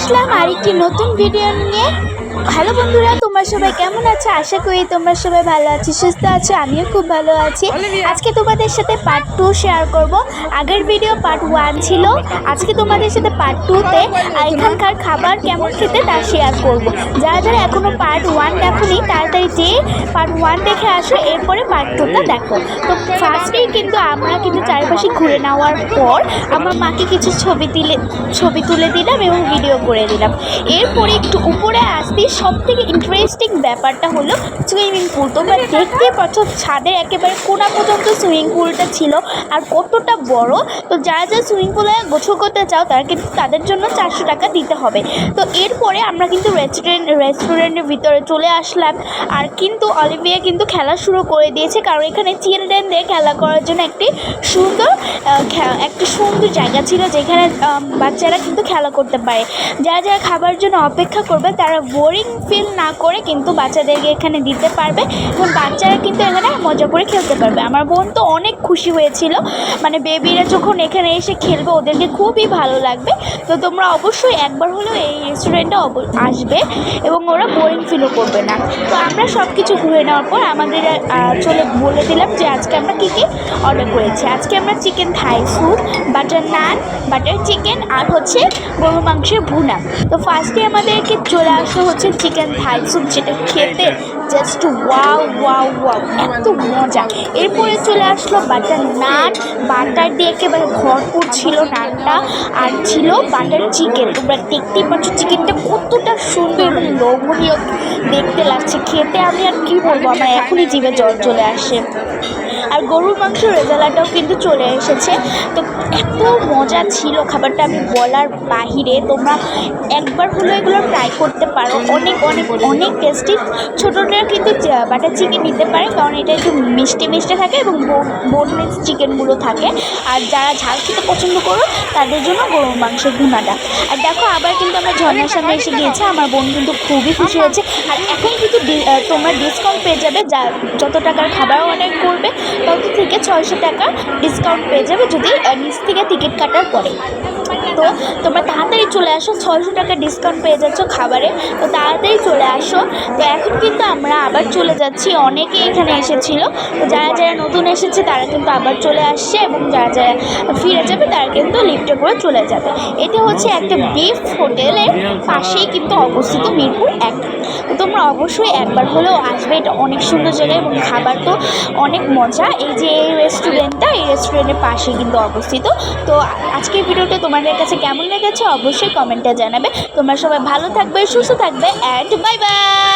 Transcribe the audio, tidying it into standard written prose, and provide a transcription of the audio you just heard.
আসলাম আরেকটি নতুন ভিডিও নিয়ে। হ্যালো বন্ধুরা, তোমরা সবাই কেমন আছো? আশা করি তোমরা সবাই ভালো আছো, সুস্থ আছো। আমিও খুব ভালো আছি। আজকে তোমাদের সাথে পার্ট 2 শেয়ার করব। আগের ভিডিও পার্ট 1 ছিল, আজকে তোমাদের সাথে পার্ট 2তে এখানকার খাবার কেমন খেতে তা শেয়ার করব। যারা যারা এখনও পার্ট 1 দেখোনি তাড়াতাড়ি যেয়ে পার্ট 1 দেখে আসো, এরপরে পার্ট 2টা দেখো। তো ফার্স্টেই কিন্তু আমরা চারপাশে ঘুরে নেওয়ার পর আমার মাকে কিছু ছবি তুলে দিলাম এবং ভিডিও করে দিলাম। এরপরে একটু উপরে আসতেই সবথেকে ইন্টারেস্টিং ব্যাপারটা হলো সুইমিং পুল। তোমরা দেখতেই পাচ্ছ ছাদের একেবারে কোণা পর্যন্ত সুইমিং পুলটা ছিল, আর কতটা বড়। তো যারা যারা সুইমিং পুলে গোসল করতে চাও তারা কিন্তু তাদের জন্য 400 টাকা দিতে হবে। তো এরপরে আমরা কিন্তু রেস্টুরেন্টের ভিতরে চলে আসলাম। আর কিন্তু অলিভিয়া কিন্তু খেলা শুরু করে দিয়েছে, কারণ এখানে চিলড্রেনদের খেলা করার জন্য একটি সুন্দর জায়গা ছিল, যেখানে বাচ্চারা কিন্তু খেলা করতে পারে। যারা যারা খাবার জন্য অপেক্ষা করবে তারা বোরিং ফিল না করে কিন্তু বাচ্চাদেরকে এখানে দিতে পারবে, এবং বাচ্চারা কিন্তু এখানে মজা করে খেলতে পারবে। আমার বোন তো অনেক খুশি হয়েছিল, মানে বেবিরা যখন এখানে এসে খেলবে ওদেরকে খুবই ভালো লাগবে। তো তোমরা অবশ্যই একবার হলেও এই রেস্টুরেন্টে আসবে এবং ওরা বোরিং ফিলও করবে না। তো আমরা সব কিছু ঘুরে নেওয়ার পর আমাদের বলে দিলাম যে আজকে আমরা কী কী অর্ডার করেছি। আজকে আমরা চিকেন থাই স্যুপ, বাটার নান, বাটার চিকেন, আর হচ্ছে গরু মাংসের ভুনা। তো ফার্স্টে আমাদেরকে চলে আসা হচ্ছে চিকেন থাই স্যুপ, যেটা খেতে জাস্ট ওয়াও ওয়াও ওয়াও, এত মজা। এরপরে চলে আসলো বাটার নান, বাটার দিয়ে একেবারে ভরপুর ছিল নানটা, আর ছিল বাটার চিকেন। তোমরা দেখতেই পাচ্ছ চিকেনটা কতটা সুন্দর এবং লোভনীয় দেখতে লাগছে। খেতে আমি আর কী বলবো, আমার এখনই জিভে জল চলে আসে। আর গরুর মাংস রেজালাটাও কিন্তু চলে এসেছে। তো এত মজা ছিল খাবারটা, আমি বলার বাহিরে। তোমরা একবার হলেও এগুলো ট্রাই করতে পারো, অনেক অনেক অনেক টেস্টি। ছোটোরা কিন্তু বাটার চিকেন নিতে পারে, কারণ এটা একটু মিষ্টি মিষ্টি থাকে এবং বোনলেস চিকেনগুলো থাকে। আর যারা ঝাল খেতে পছন্দ করো তাদের জন্য গরুর মাংসের ভুনাটা। আর দেখো আবার কিন্তু আমরা ঝর্ণার সামনে এসে গিয়েছে, আমার বোন কিন্তু খুবই খুশি হয়েছে। আর এখন কিন্তু তোমরা ডিসকাউন্ট পেয়ে যাবে, যত টাকার খাবার অর্ডার করবে তত থেকে 600 টাকা ডিসকাউন্ট পেয়ে যাবে যদি নিচ থেকে টিকিট কাটার পরে। তো তোমরা তাড়াতাড়ি চলে আসো, 600 টাকা ডিসকাউন্ট পেয়ে যাচ্ছ খাবারে, তো তাড়াতাড়ি চলে আসো। তো এখন কিন্তু আমরা আবার চলে যাচ্ছি, অনেকে এখানে এসেছিল। তো যারা যারা নতুন এসেছে তারা কিন্তু আবার চলে আসছে, এবং যারা যারা ফিরে যাবে তারা কিন্তু লিফটে করে চলে যাবে। এটা হচ্ছে একটা বিফ হোটেলের পাশেই কিন্তু অবস্থিত, মিরপুর 1। তো তোমরা অবশ্যই একবার হলেও আসবে, এটা অনেক সুন্দর জায়গা এবং খাবার তো অনেক মজা। এই যে এই রেস্টুরেন্টের পাশে কিন্তু অবস্থিত। তো আজকের ভিডিওটা তোমাদের কাছে কেমন লেগেছে অবশ্যই কমেন্টে জানাবে। তোমরা সবাই ভালো থাকবে, সুস্থ থাকবে, অ্যান্ড বাই বাই।